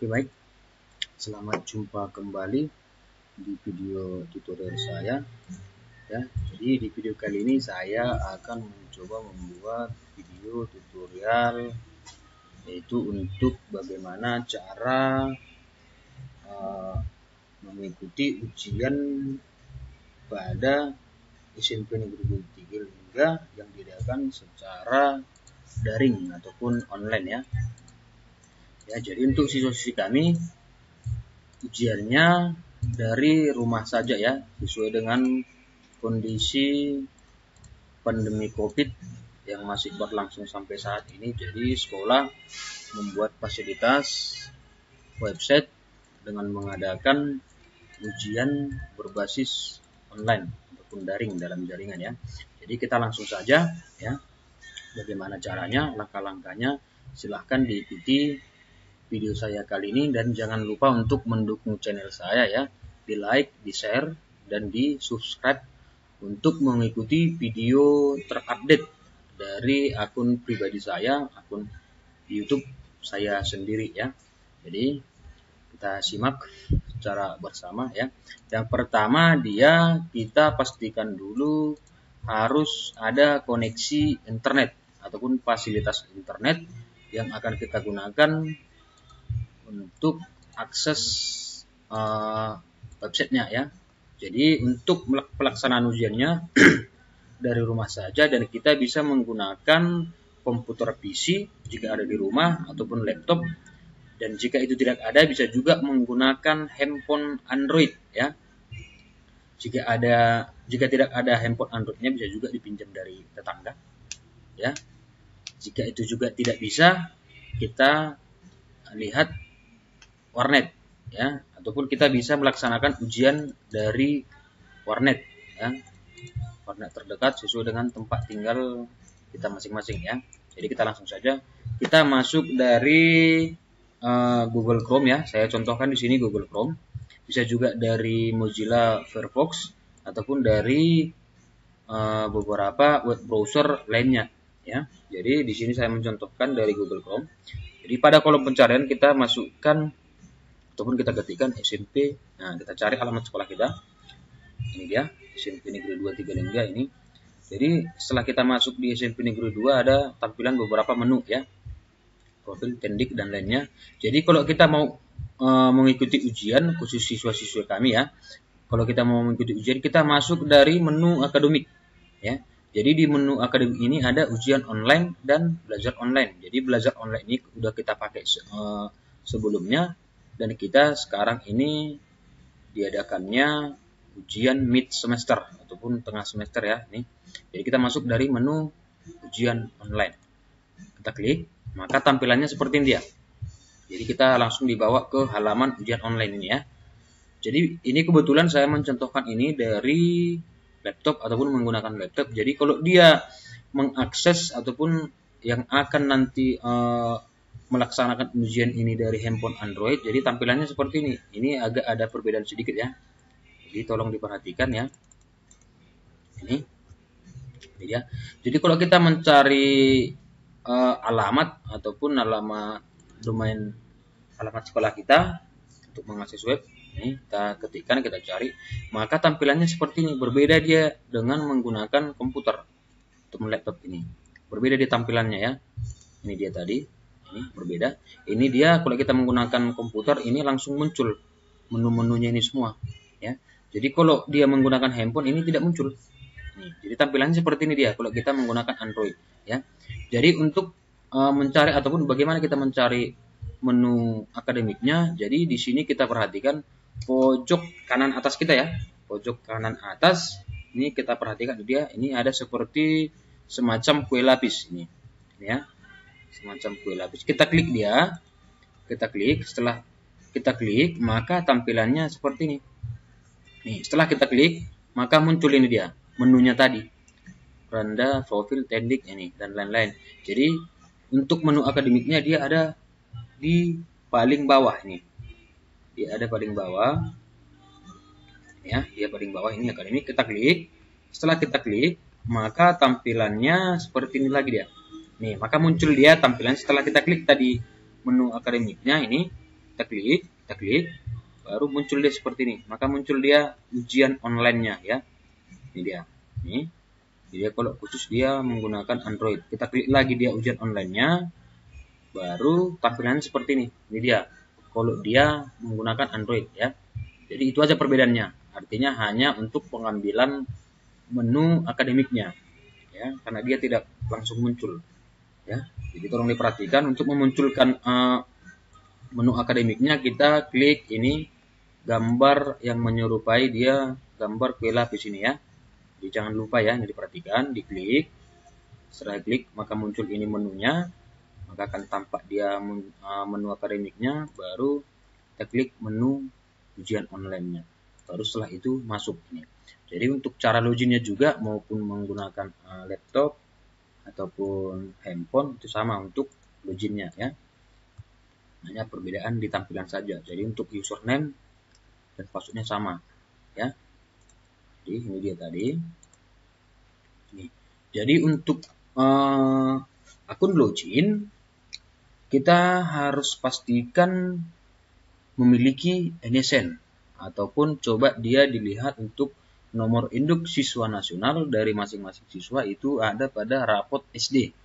Oke, baik, selamat jumpa kembali di video tutorial saya ya. Jadi di video kali ini saya akan mencoba membuat video tutorial yaitu untuk bagaimana cara mengikuti ujian pada SMP Negeri 23 yang diadakan secara daring ataupun online ya. Jadi untuk siswa-siswi kami ujiannya dari rumah saja ya, sesuai dengan kondisi pandemi COVID yang masih berlangsung sampai saat ini. Jadi sekolah membuat fasilitas website dengan mengadakan ujian berbasis online ataupun daring dalam jaringan ya. Jadi kita langsung saja ya, bagaimana caranya, langkah-langkahnya silahkan diikuti video saya kali ini, dan jangan lupa untuk mendukung channel saya ya, di like, di share, dan di subscribe untuk mengikuti video terupdate dari akun pribadi saya, akun YouTube saya sendiri ya. Jadi kita simak secara bersama ya. Yang pertama kita pastikan dulu harus ada koneksi internet ataupun fasilitas internet yang akan kita gunakan untuk akses websitenya ya. Jadi untuk pelaksanaan ujiannya dari rumah saja, dan kita bisa menggunakan komputer PC jika ada di rumah ataupun laptop, dan jika itu tidak ada bisa juga menggunakan handphone Android ya. Jika tidak ada handphone Androidnya bisa juga dipinjam dari tetangga ya. Jika itu juga tidak bisa, kita lihat warnet ya, ataupun kita bisa melaksanakan ujian dari warnet ya, warnet terdekat sesuai dengan tempat tinggal kita masing-masing ya. Jadi kita langsung saja kita masuk dari Google Chrome ya. Saya contohkan di sini Google Chrome. Bisa juga dari Mozilla Firefox ataupun dari beberapa web browser lainnya ya. Jadi di sini saya mencontohkan dari Google Chrome. Jadi pada kolom pencarian kita masukkan ataupun kita ketikkan SMP. Nah, kita cari alamat sekolah kita. Ini dia, SMP Negeri 2 Tigalingga ini. Jadi setelah kita masuk di SMP Negeri 2 ada tampilan beberapa menu ya. Profil, tendik, dan lainnya. Jadi kalau kita mau mengikuti ujian, khusus siswa-siswa kami ya, kalau kita mau mengikuti ujian, kita masuk dari menu akademik ya. Jadi di menu akademik ini ada ujian online dan belajar online. Jadi belajar online ini udah kita pakai sebelumnya, dan kita sekarang ini diadakannya ujian mid semester ataupun tengah semester ya. Nih. Jadi kita masuk dari menu ujian online. Kita klik, maka tampilannya seperti ini dia. Jadi kita langsung dibawa ke halaman ujian online ini ya. Jadi ini kebetulan saya mencontohkan ini dari laptop ataupun menggunakan laptop. Jadi kalau dia mengakses ataupun yang akan nanti melaksanakan ujian ini dari handphone Android, jadi tampilannya seperti ini. Ini agak ada perbedaan sedikit ya. Jadi tolong diperhatikan ya. Ini ya. Jadi kalau kita mencari alamat ataupun alamat domain alamat sekolah kita untuk mengakses web, ini kita ketikkan, kita cari, maka tampilannya seperti ini. Berbeda dia dengan menggunakan komputer atau laptop ini. Berbeda di tampilannya ya. Ini dia tadi. Ini berbeda. Ini dia kalau kita menggunakan komputer ini langsung muncul menu-menunya ini semua ya. Jadi kalau dia menggunakan handphone ini tidak muncul. Nih, jadi tampilannya seperti ini dia kalau kita menggunakan Android ya. Jadi untuk mencari ataupun bagaimana kita mencari menu akademiknya, jadi di sini kita perhatikan pojok kanan atas kita ya. Pojok kanan atas ini kita perhatikan dia, ini ada seperti semacam kue lapis ini ya. Semacam kue lapis. Kita klik dia, kita klik. Setelah kita klik, maka tampilannya seperti ini. Nih, setelah kita klik, maka muncul ini dia menunya tadi, randa, profil, tendik ini dan lain-lain. Jadi untuk menu akademiknya dia ada di paling bawah ini. Dia ada paling bawah. Ya, dia paling bawah ini akademik. Kita klik. Setelah kita klik, maka tampilannya seperti ini lagi dia. Nih, maka muncul dia tampilan setelah kita klik tadi menu akademiknya ini. kita klik, baru muncul dia seperti ini. Maka muncul dia ujian online-nya ya. Ini dia. Nih. Jadi kalau khusus dia menggunakan Android. Kita klik lagi dia ujian online-nya, baru tampilannya seperti ini. Ini dia. Kalau dia menggunakan Android ya. Jadi itu aja perbedaannya. Artinya hanya untuk pengambilan menu akademiknya ya, karena dia tidak langsung muncul ya. Jadi tolong diperhatikan untuk memunculkan menu akademiknya, kita klik ini gambar yang menyerupai dia gambar kue lapis ini ya. Jadi jangan lupa ya, ini diperhatikan, diklik. Setelah klik maka muncul ini menunya, maka akan tampak dia menu akademiknya, baru kita klik menu ujian online-nya. Baru setelah itu masuk ini. Jadi untuk cara loginnya juga maupun menggunakan laptop ataupun handphone itu sama untuk loginnya ya. Hanya perbedaan di tampilan saja. Jadi untuk username dan passwordnya sama ya. Jadi ini dia tadi. Ini. Jadi untuk akun login kita harus pastikan memiliki NSN ataupun coba dia dilihat untuk nomor induk siswa nasional dari masing-masing siswa itu ada pada rapot SD.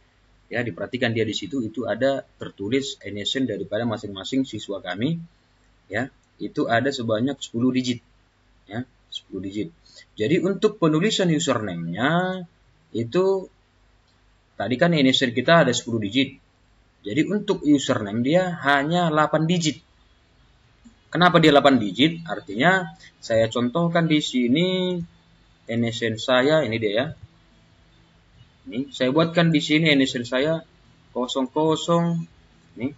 Ya, diperhatikan dia di situ itu ada tertulis NSN daripada masing-masing siswa kami. Ya, itu ada sebanyak 10 digit. Ya, 10 digit. Jadi untuk penulisan username-nya itu tadi kan NSN kita ada 10 digit. Jadi untuk username dia hanya 8 digit. Kenapa dia 8 digit? Artinya saya contohkan di sini NSN saya, ini dia ya. Ini saya buatkan di sini NSN saya 00 nih.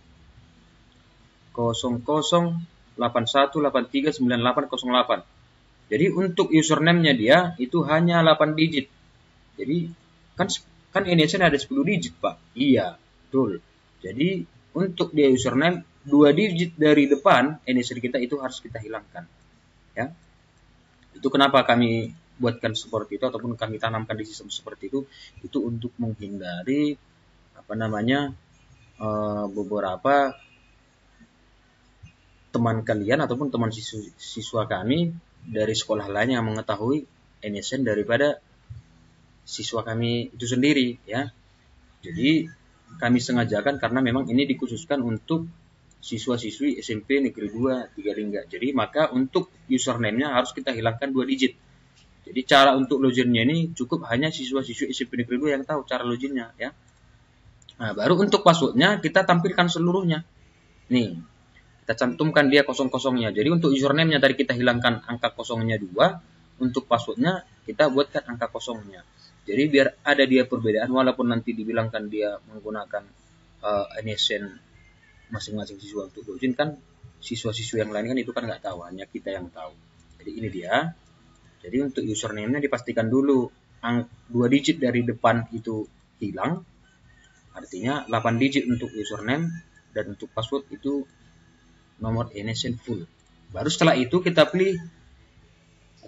0081839808. Jadi untuk username-nya dia itu hanya 8 digit. Jadi kan NSN ada 10 digit, Pak. Iya, betul. Jadi untuk dia username 2 digit dari depan NSN kita itu harus kita hilangkan. Ya. Itu kenapa kami buatkan seperti itu ataupun kami tanamkan di sistem seperti itu untuk menghindari beberapa teman kalian ataupun teman siswa kami dari sekolah lain yang mengetahui NSN daripada siswa kami itu sendiri ya. Jadi kami sengajakan karena memang ini dikhususkan untuk siswa-siswi SMP Negeri 2 Tigalingga. Jadi maka untuk username-nya harus kita hilangkan 2 digit. Jadi cara untuk loginnya ini cukup hanya siswa-siswi SMP Negeri 2 yang tahu cara loginnya ya. Nah, baru untuk passwordnya kita tampilkan seluruhnya. Nih, kita cantumkan dia kosong-kosongnya. Jadi untuk username-nya tadi kita hilangkan angka kosongnya 2, untuk passwordnya kita buatkan angka kosongnya. Jadi biar ada dia perbedaan walaupun nanti dibilangkan dia menggunakan NSN masing-masing siswa untuk login, kan siswa-siswa yang lain kan itu kan nggak tahu, hanya kita yang tahu. Jadi ini dia. Jadi untuk username-nya dipastikan dulu 2 digit dari depan itu hilang. Artinya 8 digit untuk username dan untuk password itu nomor NSN full. Baru setelah itu kita pilih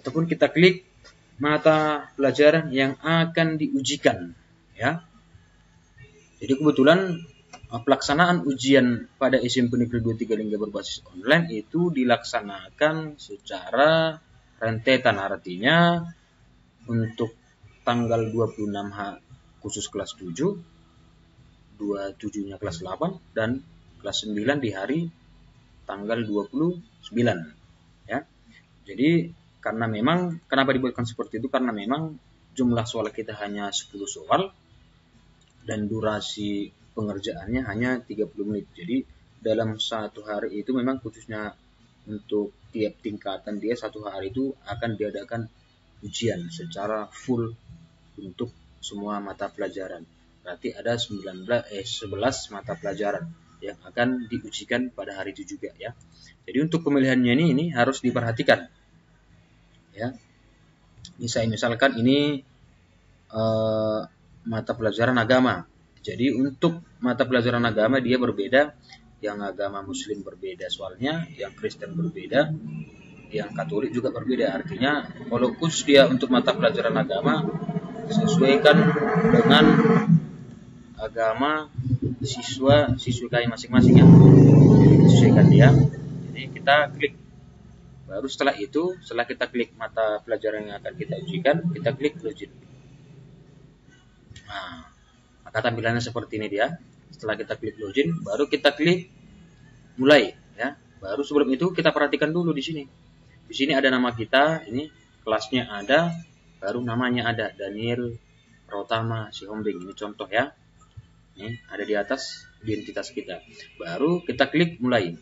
ataupun kita klik mata pelajaran yang akan diujikan ya. Jadi kebetulan pelaksanaan ujian pada SMP Negeri 2 Tigalingga berbasis online itu dilaksanakan secara rentetan, artinya untuk tanggal 26 khusus kelas 7, 27-nya kelas 8 dan kelas 9 di hari tanggal 29 ya. Jadi karena memang kenapa dibuatkan seperti itu, karena memang jumlah soal kita hanya 10 soal dan durasi pengerjaannya hanya 30 menit. Jadi dalam satu hari itu memang khususnya untuk tiap tingkatan dia satu hari itu akan diadakan ujian secara full untuk semua mata pelajaran. Berarti ada 11 mata pelajaran yang akan diujikan pada hari itu juga ya. Jadi untuk pemilihannya ini harus diperhatikan. Ya. Misalkan ini mata pelajaran agama. Jadi untuk mata pelajaran agama dia berbeda, yang agama Muslim berbeda soalnya, yang Kristen berbeda, yang Katolik juga berbeda. Artinya kalau khusus dia untuk mata pelajaran agama sesuaikan dengan agama siswa kami masing-masing ya. Sesuaikan dia. ya. Jadi kita klik. Baru setelah itu, setelah kita klik mata pelajaran yang akan kita ujikan, kita klik login. Nah, maka tampilannya seperti ini dia. Setelah kita klik login, baru kita klik mulai ya. Baru sebelum itu kita perhatikan dulu di sini. Di sini ada nama kita, ini kelasnya ada, baru namanya ada Daniel Pratama Sihombing. Ini contoh ya. Ini ada di atas identitas kita. Baru kita klik mulai.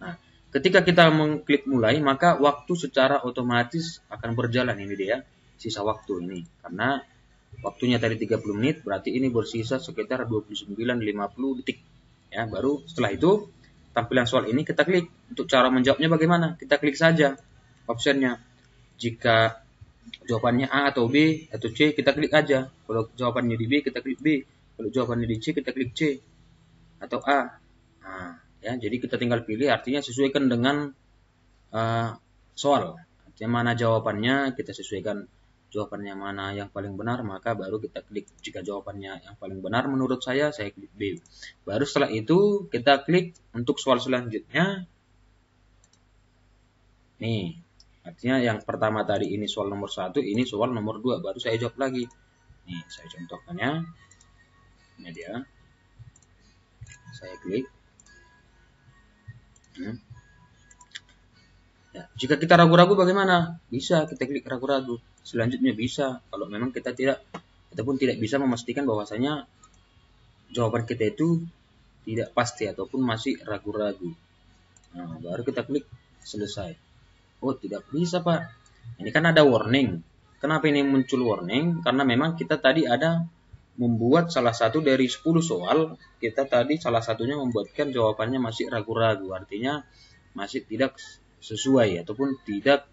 Nah, ketika kita mengklik mulai, maka waktu secara otomatis akan berjalan. Ini dia, sisa waktu ini. Karena waktunya tadi 30 menit, berarti ini bersisa sekitar 29.50 detik. Ya, baru setelah itu, tampilan soal ini kita klik. Untuk cara menjawabnya bagaimana? Kita klik saja optionnya. Jika jawabannya A atau B atau C, kita klik aja. Kalau jawabannya di B, kita klik B. Kalau jawabannya di C, kita klik C. Atau A. Nah, ya, jadi kita tinggal pilih, artinya sesuaikan dengan soal. Artinya mana jawabannya, kita sesuaikan jawabannya mana yang paling benar, maka baru kita klik. Jika jawabannya yang paling benar menurut saya klik B. Baru setelah itu kita klik untuk soal selanjutnya. Nih, artinya yang pertama tadi ini soal nomor 1, ini soal nomor 2, baru saya jawab lagi. Nih, saya contohkannya. Ini dia. Saya klik. Ya, jika kita ragu-ragu bagaimana? Bisa kita klik ragu-ragu. Selanjutnya bisa, kalau memang kita pun tidak bisa memastikan bahwasanya jawaban kita itu tidak pasti ataupun masih ragu-ragu. Nah, baru kita klik selesai. Oh, tidak bisa, Pak. Ini kan ada warning. Kenapa ini muncul warning? Karena memang kita tadi ada membuat salah satu dari 10 soal, kita tadi salah satunya membuatkan jawabannya masih ragu-ragu, artinya masih tidak sesuai ataupun tidak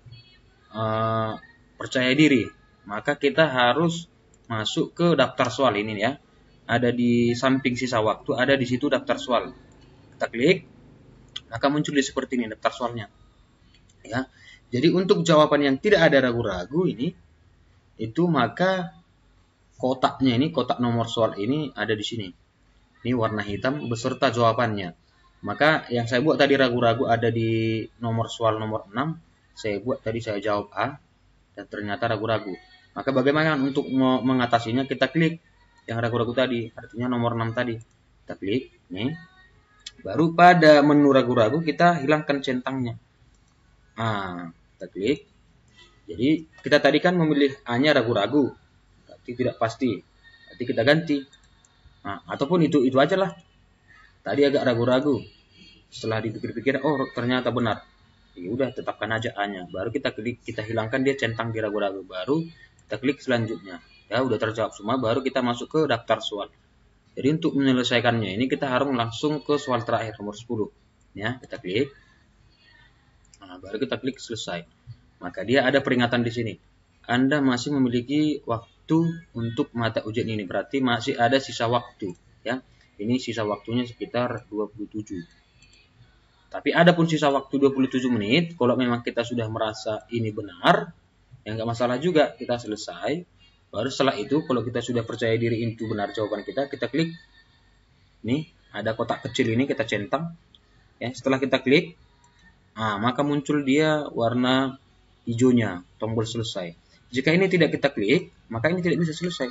percaya diri. Maka kita harus masuk ke daftar soal ini ya. Ada di samping sisa waktu, ada di situ daftar soal. Kita klik, maka muncul seperti ini daftar soalnya. Ya. Jadi untuk jawaban yang tidak ada ragu-ragu ini, itu maka kotaknya ini, kotak nomor soal ini ada di sini. Ini warna hitam beserta jawabannya. Maka yang saya buat tadi ragu-ragu ada di nomor soal nomor 6. Saya buat tadi saya jawab A dan ternyata ragu-ragu. Maka bagaimana untuk mengatasinya? Kita klik yang ragu-ragu tadi, artinya nomor 6 tadi. Kita klik, nih. Baru pada menu ragu-ragu kita hilangkan centangnya. Nah, kita klik. Jadi kita tadi kan memilih A-nya ragu-ragu. Tidak pasti, nanti kita ganti. Nah, ataupun itu aja lah. Tadi agak ragu-ragu. Setelah dipikir-pikir, oh ternyata benar. Ya udah, tetapkan aja A-nya. Baru kita klik, kita hilangkan dia centang di ragu-ragu. Baru kita klik selanjutnya. Ya udah terjawab semua. Baru kita masuk ke daftar soal. Jadi untuk menyelesaikannya ini kita harus langsung ke soal terakhir nomor 10. Ya, kita klik. Nah, baru kita klik selesai. Maka dia ada peringatan di sini. Anda masih memiliki waktu untuk mata ujian ini, berarti masih ada sisa waktu ya. Ini sisa waktunya sekitar 27. Tapi ada pun sisa waktu 27 menit, kalau memang kita sudah merasa ini benar, ya nggak masalah juga, kita selesai. Baru setelah itu kalau kita sudah percaya diri itu benar jawaban kita klik. Nih, ada kotak kecil ini kita centang. Ya, setelah kita klik, maka muncul dia warna hijaunya, tombol selesai. Jika ini tidak kita klik, maka ini tidak bisa selesai.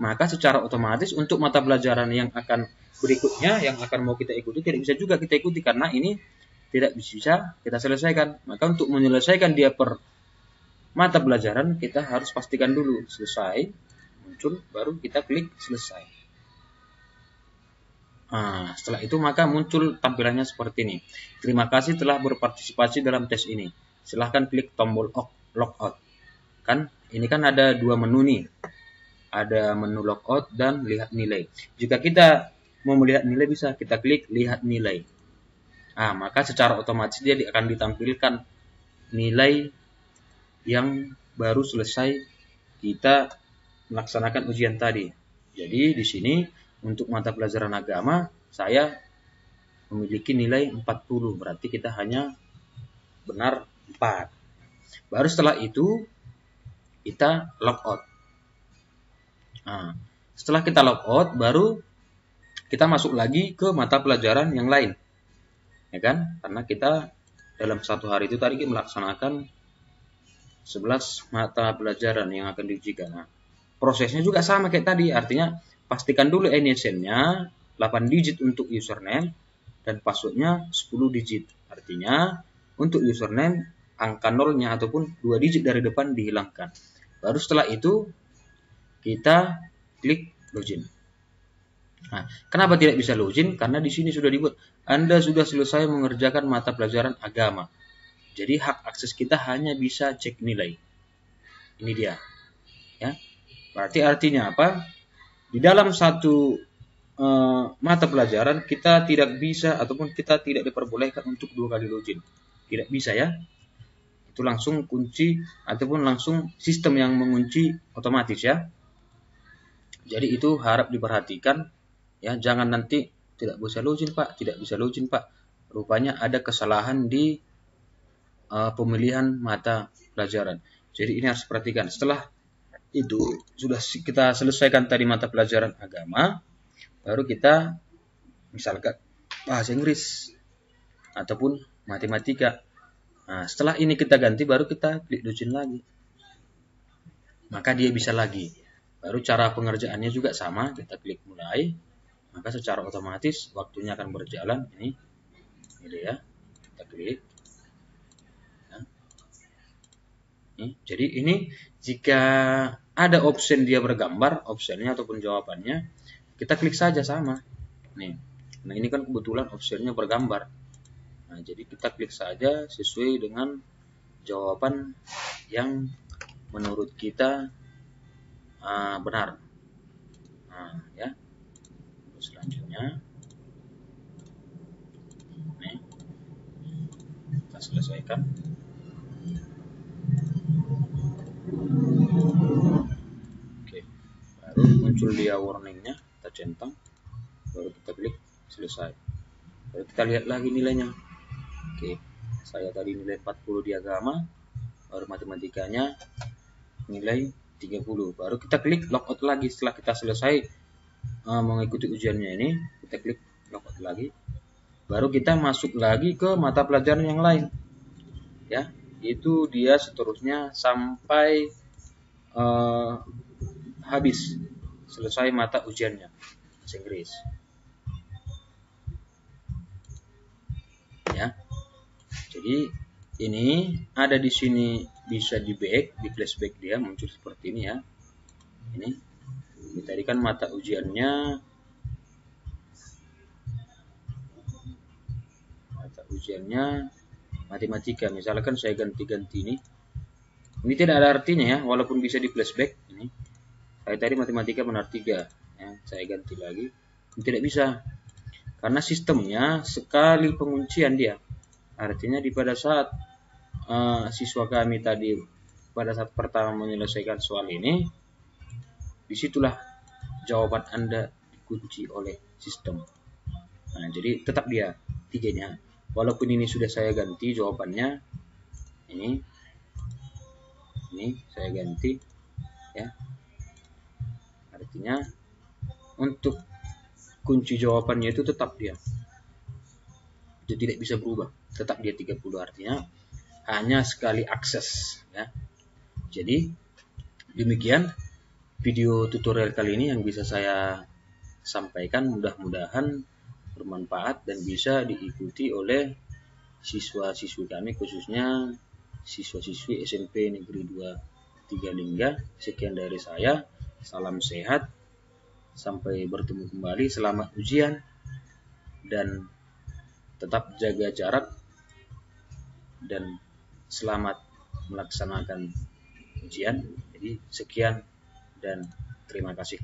Maka secara otomatis untuk mata pelajaran yang akan berikutnya, yang akan mau kita ikuti, tidak bisa juga kita ikuti karena ini tidak bisa kita selesaikan. Maka untuk menyelesaikan dia per mata pelajaran, kita harus pastikan dulu selesai, muncul, baru kita klik selesai. Nah, setelah itu maka muncul tampilannya seperti ini. Terima kasih telah berpartisipasi dalam tes ini. Silahkan klik tombol logout. Kan ini kan ada dua menu nih, ada menu logout dan lihat nilai. Jika kita mau melihat nilai bisa kita klik lihat nilai. Maka secara otomatis dia akan ditampilkan nilai yang baru selesai kita melaksanakan ujian tadi. Jadi di sini untuk mata pelajaran agama saya memiliki nilai 40, berarti kita hanya benar 4. Baru setelah itu kita logout. Setelah kita logout, baru kita masuk lagi ke mata pelajaran yang lain. ya kan? Karena kita dalam satu hari itu tadi melaksanakan 11 mata pelajaran yang akan diujikan. Nah, prosesnya juga sama kayak tadi, artinya pastikan dulu NISN-nya 8 digit untuk username dan passwordnya 10 digit. Artinya untuk username angka nolnya ataupun 2 digit dari depan dihilangkan. Baru setelah itu kita klik login. Nah, kenapa tidak bisa login? Karena di sini sudah dibuat Anda sudah selesai mengerjakan mata pelajaran agama. Jadi hak akses kita hanya bisa cek nilai. Ini dia. Ya. Berarti artinya apa? Di dalam satu mata pelajaran kita tidak bisa ataupun kita tidak diperbolehkan untuk 2 kali login. Tidak bisa ya. Itu langsung kunci ataupun langsung sistem yang mengunci otomatis ya. Jadi itu harap diperhatikan ya, jangan nanti tidak bisa login Pak, tidak bisa login Pak. Rupanya ada kesalahan di pemilihan mata pelajaran. Jadi ini harus perhatikan. Setelah itu sudah kita selesaikan tadi mata pelajaran agama, baru kita misalkan bahasa Inggris ataupun matematika. Nah, setelah ini kita ganti baru kita klik login lagi. Maka dia bisa lagi. Baru cara pengerjaannya juga sama, kita klik mulai. Maka secara otomatis waktunya akan berjalan ini. Gitu ya. Kita klik. Jadi ini jika ada option dia bergambar, optionnya ataupun jawabannya, kita klik saja sama. Nih, nah ini kan kebetulan optionnya bergambar. Nah, jadi kita klik saja sesuai dengan jawaban yang menurut kita benar. Nah, ya. Selanjutnya, nih, kita selesaikan. Oke, baru muncul dia warningnya, kita centang, baru kita klik selesai. Baru kita lihat lagi nilainya. Oke, saya tadi nilai 40 di agama, baru matematikanya nilai 30. Baru kita klik logout lagi setelah kita selesai mengikuti ujiannya ini, kita klik logout lagi. Baru kita masuk lagi ke mata pelajaran yang lain. Ya, itu dia seterusnya sampai habis selesai mata ujiannya bahasa Inggris. Ya. Jadi ini ada di sini bisa di back, di flashback dia muncul seperti ini ya. Ini tadi kan mata ujiannya matematika, misalkan saya ganti-ganti ini. Ini tidak ada artinya ya, walaupun bisa di flashback ini. Saya tadi matematika benar 3, ya, saya ganti lagi. Ini tidak bisa. Karena sistemnya sekali penguncian dia. Artinya pada saat siswa kami tadi pada saat pertama menyelesaikan soal ini, disitulah jawaban Anda dikunci oleh sistem. Nah, jadi tetap dia 3-nya. Walaupun ini sudah saya ganti jawabannya, ini saya ganti, ya. Artinya untuk kunci jawabannya itu tetap dia. Itu tidak bisa berubah. Tetap dia 30, artinya hanya sekali akses ya. Jadi demikian video tutorial kali ini yang bisa saya sampaikan, mudah-mudahan bermanfaat dan bisa diikuti oleh siswa-siswi kami, khususnya siswa-siswi SMP Negeri 2 Tigalingga. Sekian dari saya, salam sehat, sampai bertemu kembali, selamat ujian dan tetap jaga jarak dan selamat melaksanakan ujian. Jadi sekian dan terima kasih.